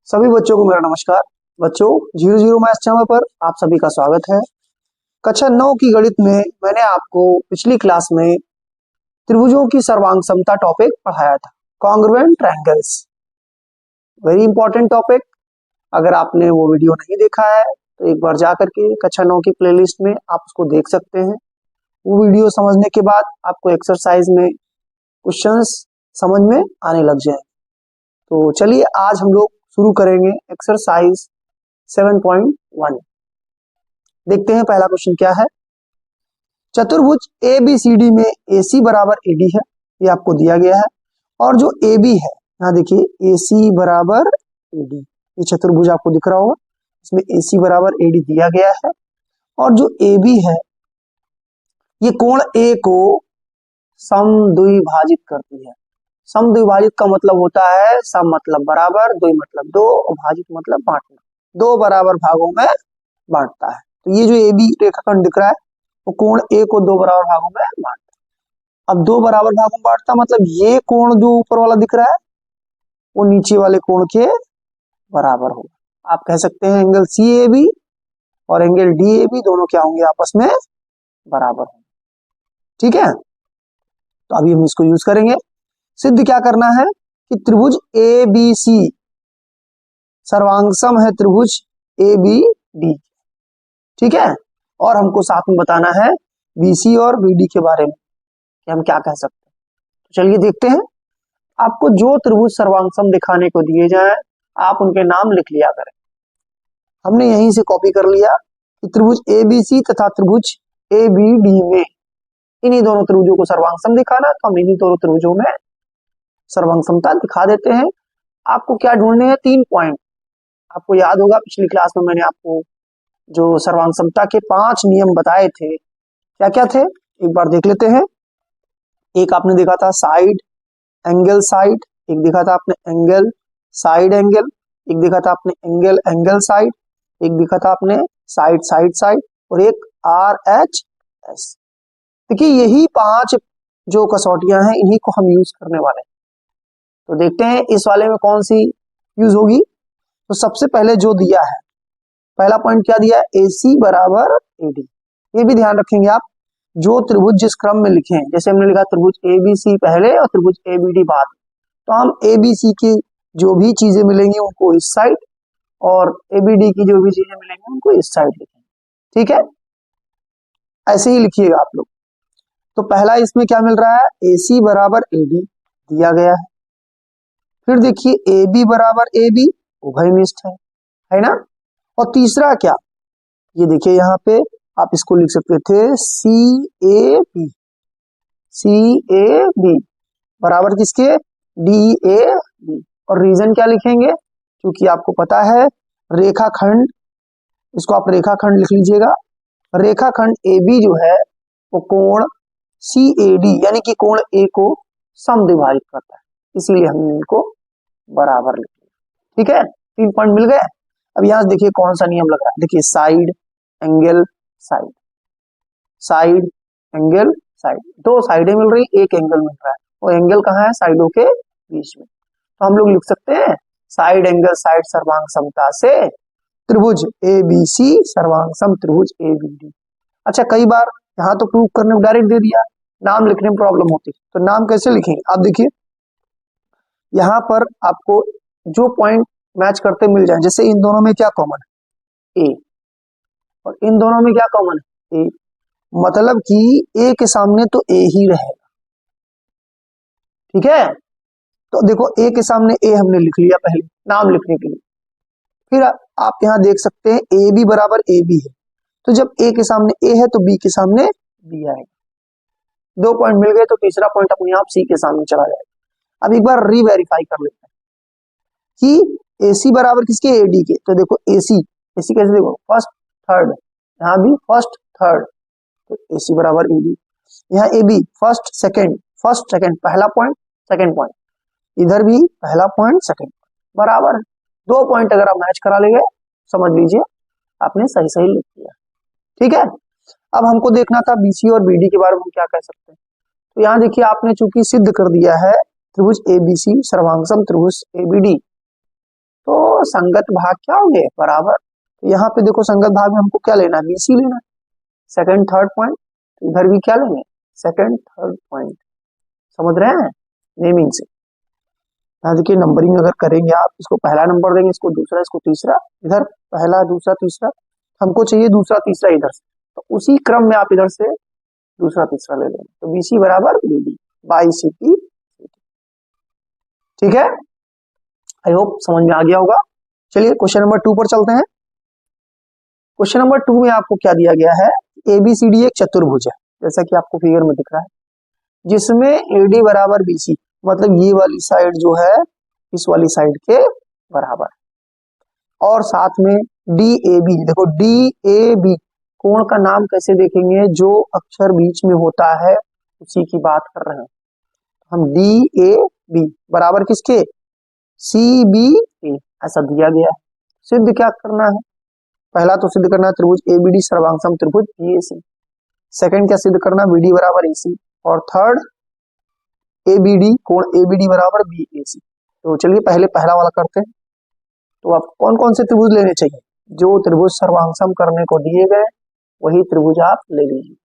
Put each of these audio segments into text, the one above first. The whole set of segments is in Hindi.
सभी बच्चों को मेरा नमस्कार। बच्चों, 00 मैथ्स चैनल पर आप सभी का स्वागत है। कक्षा 9 की गणित में मैंने आपको पिछली क्लास में त्रिभुजों की सर्वांग समता टॉपिक पढ़ाया था, congruent triangles. Very important topic. अगर आपने वो वीडियो नहीं देखा है तो एक बार जा करके कक्षा 9 की प्लेलिस्ट में आप उसको देख सकते हैं। वो वीडियो समझने के बाद आपको एक्सरसाइज में क्वेश्चंस समझ में आने लग जाए। तो चलिए आज हम लोग शुरू करेंगे एक्सरसाइज 7.1। देखते हैं पहला क्वेश्चन क्या है। चतुर्भुज ABCD में AC बराबर AD है, ये आपको दिया गया है। और जो AB है, यहाँ देखिए AC बराबर AD, ये चतुर्भुज आपको दिख रहा होगा, इसमें AC बराबर AD दिया गया है। और जो AB है ये कोण A को समद्विभाजित करती है। समद्विभाजित का मतलब होता है सम मतलब बराबर, द्वि मतलब दो, और भाजित मतलब बांटना, दो बराबर भागों में बांटता है। तो ये जो AB रेखाखंड दिख रहा है वो कोण A को दो बराबर भागों में बांटता है। अब दो बराबर भागों में बांटता मतलब ये कोण जो ऊपर वाला दिख रहा है वो नीचे वाले कोण के बराबर होगा। आप कह सकते हैं एंगल CAB और एंगल DAB दोनों क्या होंगे, आपस में बराबर होंगे। ठीक है, तो अभी हम इसको यूज करेंगे। सिद्ध क्या करना है कि त्रिभुज ABC सर्वांगसम है त्रिभुज ABD। ठीक है, और हमको साथ में बताना है BC और BD के बारे में कि हम क्या कह सकते हैं। तो चलिए देखते हैं। आपको जो त्रिभुज सर्वांगसम दिखाने को दिए जाए आप उनके नाम लिख लिया करें। हमने यहीं से कॉपी कर लिया कि त्रिभुज ABC तथा त्रिभुज ABD में इन्हीं दोनों त्रिभुजों को सर्वांगसम दिखाना, तो हम इन्हीं दोनों त्रिभुजों में सर्वांग समता दिखा देते हैं। आपको क्या ढूंढने हैं, 3 पॉइंट। आपको याद होगा पिछली क्लास में मैंने आपको जो सर्वांग समता के 5 नियम बताए थे, क्या क्या थे एक बार देख लेते हैं। एक आपने देखा था साइड एंगल साइड, एक देखा था आपने एंगल साइड एंगल, एक देखा था आपने एंगल एंगल साइड, एक देखा था आपने साइड साइड साइड, और एक RHS। देखिए यही 5 जो कसौटियां हैं इन्हीं को हम यूज करने वाले हैं। तो देखते हैं इस वाले में कौन सी यूज होगी। तो सबसे पहले जो दिया है, पहला पॉइंट क्या दिया है, AC बराबर AD। ये भी ध्यान रखेंगे आप, जो त्रिभुज जिस क्रम में लिखे हैं, जैसे हमने लिखा त्रिभुज ABC पहले और त्रिभुज ABD बाद, तो हम ABC की जो भी चीजें मिलेंगी उनको इस साइड, और ABD की जो भी चीजें मिलेंगी उनको इस साइड लिखेंगे। ठीक है, ऐसे ही लिखिएगा आप लोग। तो पहला इसमें क्या मिल रहा है, AC बराबर AD दिया गया है। फिर देखिए AB बराबर AB उभयनिष्ठ है ना। और तीसरा क्या, ये देखिए यहाँ पे आप इसको लिख सकते थे CAB बराबर किसके, DAB। और रीजन क्या लिखेंगे, क्योंकि आपको पता है रेखाखंड, इसको आप रेखाखंड लिख लीजिएगा। रेखाखंड AB जो है वो कोण CAD यानी कि कोण A को समद्विभाजित करता है, इसीलिए हमने इनको बराबर लिख लिया। ठीक है, 3 पॉइंट मिल गए। अब यहां देखिए कौन सा नियम लग रहा है, देखिए side angle side, side angle side, दो साइडें मिल रही, एक एंगल मिल रहा है, वो एंगल कहाँ है, साइडों के बीच में। तो हम लोग लिख सकते हैं साइड एंगल साइड सर्वांग समता से त्रिभुज ABC सर्वांग सम त्रिभुज ABD। अच्छा, कई बार यहाँ तो प्रूव करने में डायरेक्ट दे दिया, नाम लिखने में प्रॉब्लम होती, तो नाम कैसे लिखेंगे आप देखिए। यहाँ पर आपको जो पॉइंट मैच करते मिल जाए, जैसे इन दोनों में क्या कॉमन है, A, और इन दोनों में क्या कॉमन है, A, मतलब कि A के सामने तो A ही रहेगा। ठीक है, तो देखो A के सामने A हमने लिख लिया पहले नाम लिखने के लिए। फिर आप यहाँ देख सकते हैं AB बराबर AB है, तो जब A के सामने A है तो B के सामने B आएगा। 2 पॉइंट मिल गए, तो तीसरा पॉइंट अपने आप C के सामने चला जाएगा। अब एक बार रीवेरीफाई कर लेते हैं कि AC बराबर किसके, AD के। तो देखो AC कैसे, देखो फर्स्ट थर्ड, यहाँ भी फर्स्ट थर्ड, तो AC बराबर AD। यहाँ AB फर्स्ट सेकंड, पहला पॉइंट सेकंड पॉइंट, इधर भी पहला पॉइंट सेकंड बराबर। 2 पॉइंट अगर आप मैच करा लेंगे समझ लीजिए आपने सही सही लिख दिया। ठीक है, अब हमको देखना था BC और BD के बारे में हम क्या कह सकते हैं। तो यहाँ देखिए आपने चूंकि सिद्ध कर दिया है त्रिभुज ABC सर्वांगसम त्रिभुज ABD, तो संगत भाग क्या होंगे, बराबर। तो यहाँ पे देखो संगत भाग में हमको क्या लेना है, बीसी लेना है, सेकंड थर्ड पॉइंट। इधर भी क्या लेंगे, सेकंड थर्ड पॉइंट। समझ रहे हैं नेमिंग से। यहाँ देखिए नंबरिंग अगर करेंगे आप, इसको पहला नंबर देंगे, इसको दूसरा, इसको तीसरा, इधर पहला दूसरा तीसरा, हमको चाहिए दूसरा तीसरा इधर से, तो उसी क्रम में आप इधर से दूसरा तीसरा ले लेंगे। तो बीसी बराबर बीडी बाई सी पी। ठीक है, आई होप समझ में आ गया होगा। चलिए क्वेश्चन नंबर 2 पर चलते हैं। क्वेश्चन नंबर 2 में आपको क्या दिया गया है, एबीसीडी एक चतुर्भुज है, जैसा कि आपको फिगर में दिख रहा है, जिसमें एडी बराबर बीसी, मतलब ये वाली साइड जो है इस वाली साइड के बराबर, और साथ में डी ए बी। देखो डी ए बी कोण का नाम कैसे देखेंगे, जो अक्षर बीच में होता है उसी की बात कर रहे हैं हम। डी ए बी बराबर किसके, सी बी ए, ऐसा दिया गया है। सिद्ध क्या करना है, पहला तो सिद्ध करना है त्रिभुज एबीडी सर्वांगसम त्रिभुज बीएसी। सेकंड क्या सिद्ध करना, बीडी बराबर एसी, और थर्ड एबीडी कोण एबीडी बराबर बीएसी। तो चलिए पहले पहला वाला करते हैं। तो आप कौन कौन से त्रिभुज लेने चाहिए, जो त्रिभुज सर्वांगसम करने को दिए गए वही त्रिभुज आप ले लीजिए।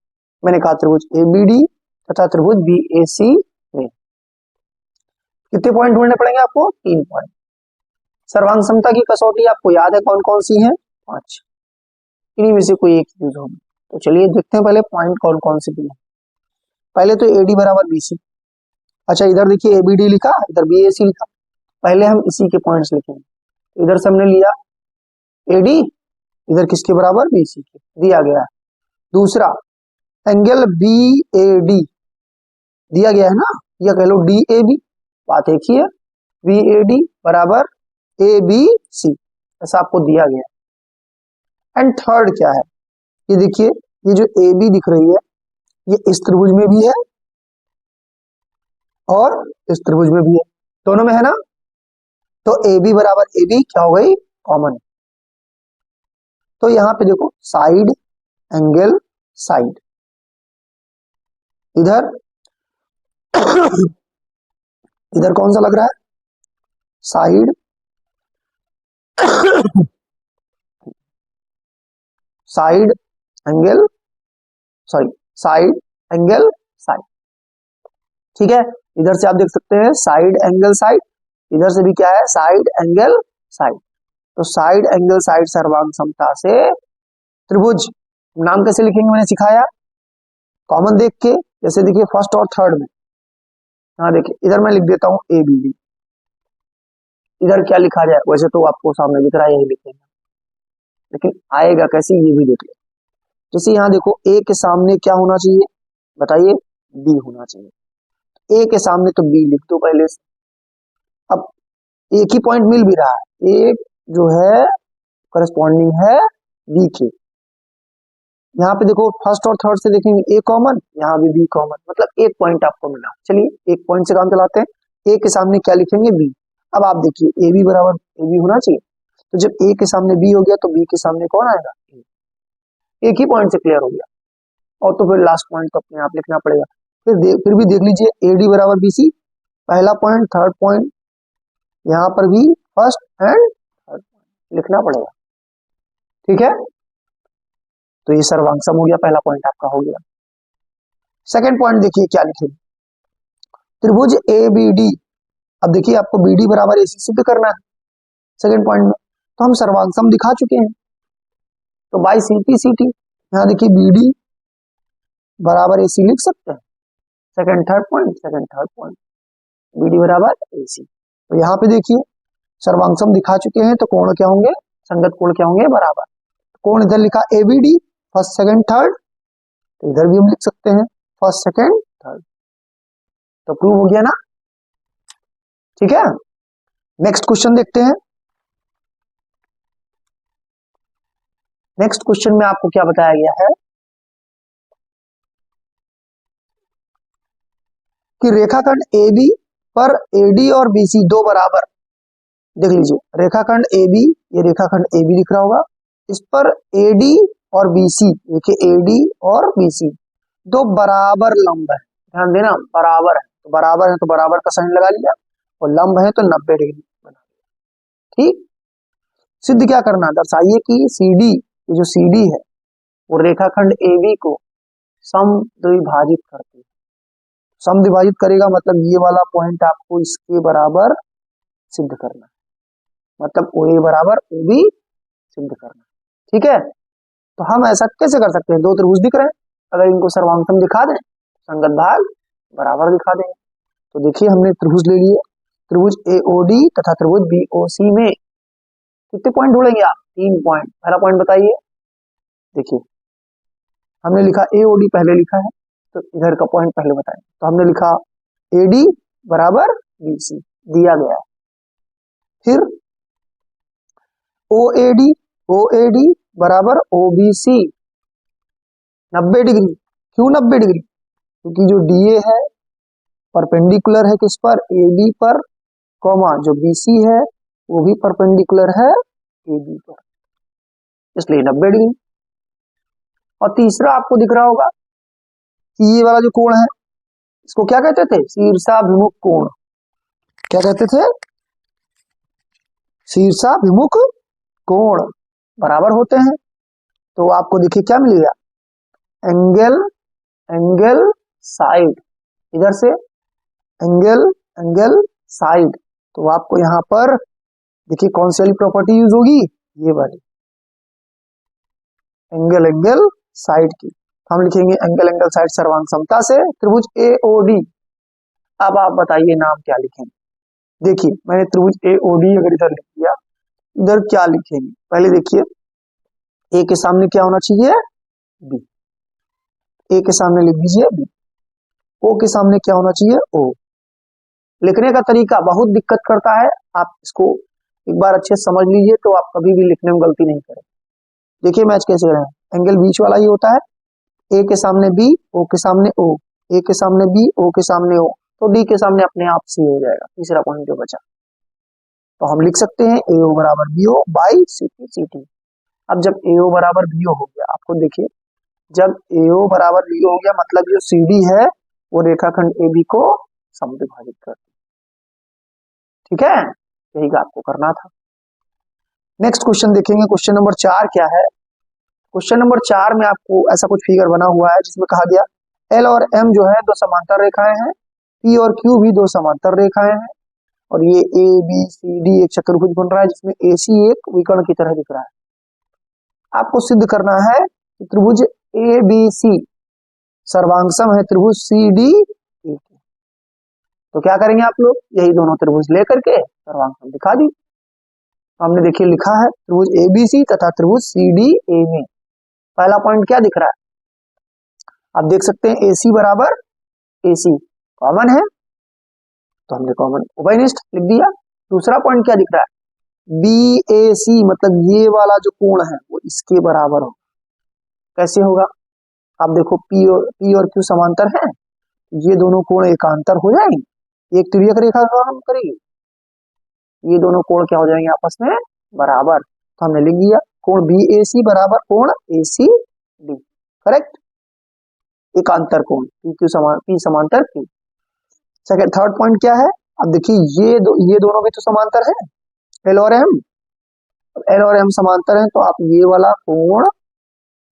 मैंने कहा त्रिभुज एबीडी तथा त्रिभुज बीएसी में कितने पॉइंट ढूंढने पड़ेंगे आपको, 3 पॉइंट। सर्वांग समता की कसौटी आपको याद है कौन कौन सी है, 5, इन्हीं में से कोई एक यूज होगी। तो चलिए देखते हैं पहले पॉइंट कौन कौन से दिए। पहले तो एडी बराबर बीसी। अच्छा इधर देखिए एबीडी लिखा, इधर बीएसी लिखा, पहले हम इसी के पॉइंट्स लिखेंगे। इधर से हमने लिया एडी, इधर किसके बराबर, बीसी के, दिया गया है। दूसरा एंगल बीएडी दिया गया है ना, या कह लो डीएबी, बात एक ही है, बीएडी बराबर एबीसी, ऐसा आपको दिया गया है। एंड थर्ड क्या है, ये देखिए ये जो एबी दिख रही है ये इस त्रिभुज में भी है और इस त्रिभुज में भी है, दोनों में है ना। तो AB बराबर AB क्या हो गई, कॉमन। तो यहां पे देखो साइड एंगल साइड, इधर इधर कौन सा लग रहा है, side side angle, sorry side angle side. ठीक है, इधर से आप देख सकते हैं साइड एंगल साइड, इधर से भी क्या है, साइड एंगल साइड। तो साइड एंगल साइड सर्वांग समता से त्रिभुज, नाम कैसे लिखेंगे मैंने सिखाया, कॉमन देख के, जैसे देखिए फर्स्ट और थर्ड में, हाँ देखिए इधर मैं लिख देता हूं एबीडी, इधर क्या लिखा जाए, वैसे तो आपको सामने दिख रहा है यही लिखेंगे, लेकिन आएगा कैसे ये भी देख लो। जैसे यहाँ देखो ए के सामने क्या होना चाहिए बताइए, बी होना चाहिए, ए के सामने तो बी लिख दो पहले से। अब एक ही पॉइंट मिल भी रहा है, एक जो है करस्पॉन्डिंग है बी के, यहाँ पे देखो फर्स्ट और थर्ड से देखेंगे ए कॉमन, यहाँ भी बी कॉमन, मतलब एक पॉइंट आपको मिला। चलिए एक पॉइंट से काम चलाते हैं, ए के सामने क्या लिखेंगे, बी। अब आप देखिए ए बी बराबर ए बी होना चाहिए, तो जब ए के सामने बी हो गया तो बी के सामने कौन आएगा, एक ही पॉइंट से क्लियर हो गया। और तो फिर लास्ट पॉइंट तो अपने आप लिखना पड़ेगा। फिर भी देख लीजिए एडी बराबर बीसी, पहला पॉइंट थर्ड पॉइंट, यहाँ पर भी फर्स्ट एंड थर्ड पॉइंट लिखना पड़ेगा। ठीक है, तो ये सर्वांगसम हो गया, पहला पॉइंट आपका हो गया। सेकंड पॉइंट देखिए क्या लिखेंगे, त्रिभुज एबीडी। अब देखिए आपको बीडी बराबर एसी सिद्ध करना है सेकंड पॉइंट में, तो हम सर्वांगसम दिखा चुके हैं, तो बाई सीपी सीटी, यहाँ देखिए बीडी बराबर एसी लिख सकते हैं, second third point, second third point, BD बराबर एसी। तो यहाँ पे देखिए सर्वांगसम दिखा चुके हैं, तो कोण क्या होंगे, संगत कोण क्या होंगे, बराबर। कोण इधर लिखा एबीडी फर्स्ट सेकंड थर्ड, तो इधर भी हम लिख सकते हैं फर्स्ट सेकंड थर्ड, तो प्रूव हो गया ना। ठीक है, नेक्स्ट क्वेश्चन देखते हैं। नेक्स्ट क्वेश्चन में आपको क्या बताया गया है कि रेखाखंड AB पर AD और BC दो बराबर, देख लीजिए रेखाखंड AB, ये रेखाखंड AB दिख रहा होगा, इस पर AD और BC, देखिए AD और BC दो बराबर लंब है, ध्यान देना बराबर है, तो बराबर है तो बराबर का साइन लगा लिया, और लंब है तो 90 डिग्री बना लिया। ठीक, सिद्ध क्या करना, दर्शाइए कि CD, ये जो CD है वो रेखाखंड AB को समद्विभाजित करती है। समद्विभाजित करेगा मतलब ये वाला पॉइंट आपको इसके बराबर सिद्ध करना है, मतलब OA बराबर OB सिद्ध करना, ठीक है। तो हम ऐसा कैसे कर सकते हैं, दो त्रिभुज दिख रहे हैं, अगर इनको सर्वांगसम दिखा दें, संगत भाग बराबर दिखा देंगे। तो देखिए हमने त्रिभुज ले लिए, त्रिभुज AOD तथा त्रिभुज BOC में कितने पॉइंट ढूंढेंगे आप, 3 पॉइंट। पहला पॉइंट बताइए, देखिए हमने लिखा AOD पहले लिखा है, तो इधर का पॉइंट पहले बताएं। तो हमने लिखा AD बराबर BC दिया गया है, फिर OAD बराबर OBC 90 डिग्री। क्यों 90 डिग्री, क्योंकि जो DA है परपेंडिकुलर है किस पर, AB पर, कॉमा जो BC है वो भी परपेंडिकुलर है AB पर, इसलिए 90 डिग्री। और तीसरा आपको दिख रहा होगा कि ये वाला जो कोण है इसको क्या कहते थे, शीर्षाभिमुख कोण। क्या कहते थे, शीर्षाभिमुख कोण बराबर होते हैं। तो आपको देखिए क्या मिलेगा, एंगल साइड, इधर से एंगल साइड। तो आपको यहां पर देखिए कौन सी वाली प्रॉपर्टी यूज होगी, ये वाली एंगल साइड की। हम लिखेंगे एंगल साइड सर्वांग समता से त्रिभुज AOD। अब आप बताइए नाम क्या लिखेंगे, देखिए मैंने त्रिभुज AOD अगर इधर लिख दिया, इधर क्या लिखेंगे, पहले देखिए A के सामने क्या होना चाहिए, B, A के सामने लिख दीजिए B, O के सामने क्या होना चाहिए, O। लिखने का तरीका बहुत दिक्कत करता है, आप इसको एक बार अच्छे से समझ लीजिए तो आप कभी भी लिखने में गलती नहीं करें। देखिए मैच कैसे करें, एंगल बीच वाला ही होता है, A के सामने B, O के सामने O, A के सामने B, O के सामने O, तो D के सामने अपने आप C हो जाएगा, तीसरा पॉइंट जो बचा। तो हम लिख सकते हैं AO बराबर BO बाई CT। अब जब AO बराबर BO हो गया, आपको देखिए जब AO बराबर BO हो गया मतलब जो CD है वो रेखाखंड AB को समद्विभाजित करती है, ठीक है, यही आपको करना था। नेक्स्ट क्वेश्चन देखेंगे, क्वेश्चन नंबर 4 क्या है। क्वेश्चन नंबर 4 में आपको ऐसा कुछ फिगर बना हुआ है जिसमें कहा गया L और M जो है दो समांतर रेखाएं हैं, P और Q भी दो समांतर रेखाएं हैं, और ये ABCD एक चतुर्भुज बन रहा है जिसमें AC एक विकर्ण की तरह दिख रहा है। आपको सिद्ध करना है कि त्रिभुज ABC सर्वांगसम है त्रिभुज CDE। तो क्या करेंगे आप लोग, यही दोनों त्रिभुज लेकर के सर्वांगसम दिखा दी। तो हमने देखिए लिखा है त्रिभुज ABC तथा त्रिभुज CDA में पहला पॉइंट क्या दिख रहा है, आप देख सकते हैं AC बराबर AC कॉमन है, तो हमने कॉमन उभयनिष्ठ लिख दिया। दूसरा पॉइंट क्या दिख रहा है, BAC मतलब ये वाला जो कोण है वो इसके बराबर हो। कैसे होगा, आप देखो P और Q समांतर हैं, ये दोनों कोण एकांतर हो जाएंगे, एक तिर्यक रेखा का काम करेगी, ये दोनों कोण क्या हो जाएंगे आपस में बराबर। तो हमने लिख दिया कोण BAC बराबर कोण ACD, करेक्ट, एकांतर कोण P समांतर Q। सेकंड थर्ड पॉइंट क्या है, अब देखिए ये दोनों भी तो समांतर है, L और M समांतर है, तो आप ये वाला कोण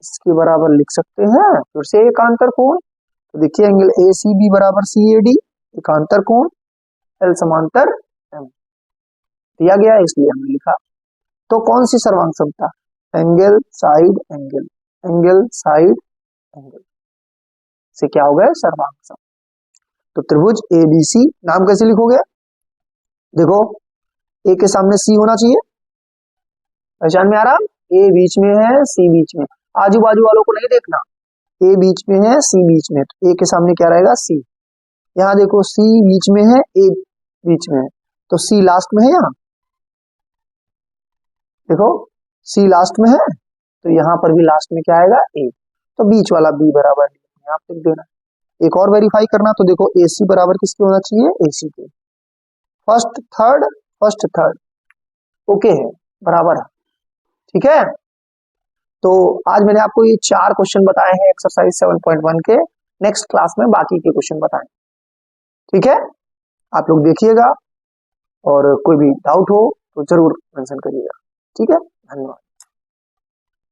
इसके बराबर लिख सकते हैं, फिर से एकांतर कोण। तो देखिए एंगल ACB बराबर CAD एकांतर कोण, L समांतर M दिया गया है इसलिए हमने लिखा। तो कौन सी सर्वांग समता, एंगल साइड एंगल से क्या हो गया सर्वांग सम। तो त्रिभुज ABC नाम कैसे लिखोगे, देखो A के सामने C होना चाहिए, पहचान में आ रहा, A बीच में है C बीच में, आजू बाजू वालों को नहीं देखना, A बीच में है C बीच में, तो A के सामने क्या रहेगा C। यहाँ देखो C बीच में है A बीच में है, तो C लास्ट में है, यहाँ देखो C लास्ट में है, तो यहाँ पर भी लास्ट में क्या आएगा A, तो बीच वाला B बराबर यहाँ लिख देना। एक और वेरीफाई करना, तो देखो AC बराबर किसके होना चाहिए, AC के, फर्स्ट थर्ड ओके है, बराबर है, ठीक है। तो आज मैंने आपको ये 4 क्वेश्चन बताए हैं एक्सरसाइज 7.1 के, नेक्स्ट क्लास में बाकी के क्वेश्चन बताएं, ठीक है। आप लोग देखिएगा और कोई भी डाउट हो तो जरूर मेंशन करिएगा। ठीक है, धन्यवाद।